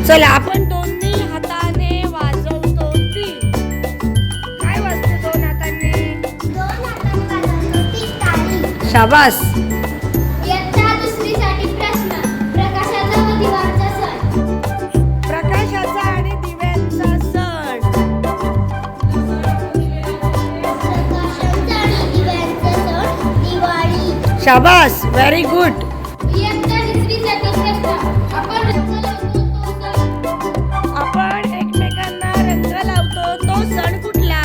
चला आपण दोन्ही हाताने वाजवतो ती. काय वाजते दोन हातांनी? शाबास. इयत्ता दुसरीसाठी प्रश्न. प्रकाशाचा व दिव्यांचा सण. प्रकाशाचा आणि दिव्यांचा सण. प्रकाशाचा आणि दिव्यांचा सण दिवाळी. शाबास, व्हेरी गुड. इयत्ता तिसरीसाठी प्रश्न. आपण एकमेकांना रंग लावतो तो सण कुठला?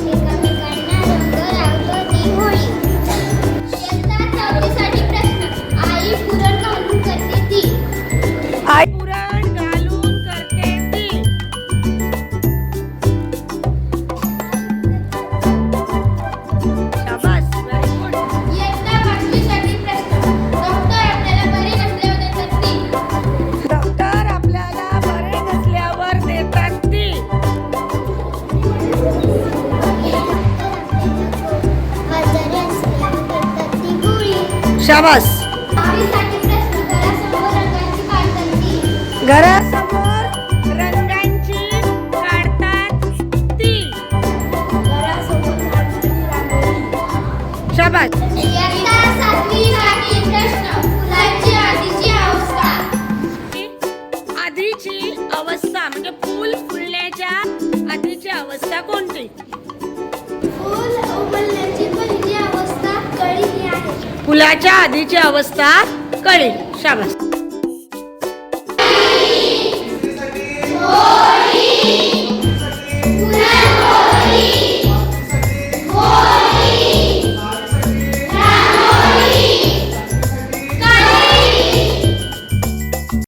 एकमेकांना रंग लावतो ती होळी. इयत्ता चौथीसाठी प्रश्न. आई पुरण घालून करते ती. आई पुरण घालून करते ती. शाबास, व्हेरी गुड. इयत्ता पाचवीसाठी प्रश्न. डॉक्टर आपल्याला बरे नसल्यावर देतात ती. डॉक्टर आपल्याला बरे नसल्यावर देतात ती. आजारी असल्यावर देतात ती गोळी. शाबास. दहावीसाठी प्रश्न. घरासमोर रंगाची काढतात ती. घरासमोर रंगांची काढतात ती. शाबास. इयत्ता सातवीसाठी प्रश्न. फुलांची आधीची अवस्था. आधीची अवस्था म्हणजे फूल फुलण्याच्या आधीची अवस्था कोणती? फूल उमलण्याची पहिली अवस्था कळी ही आहे. फुलाच्या आधीची अवस्था कळी. शाबास.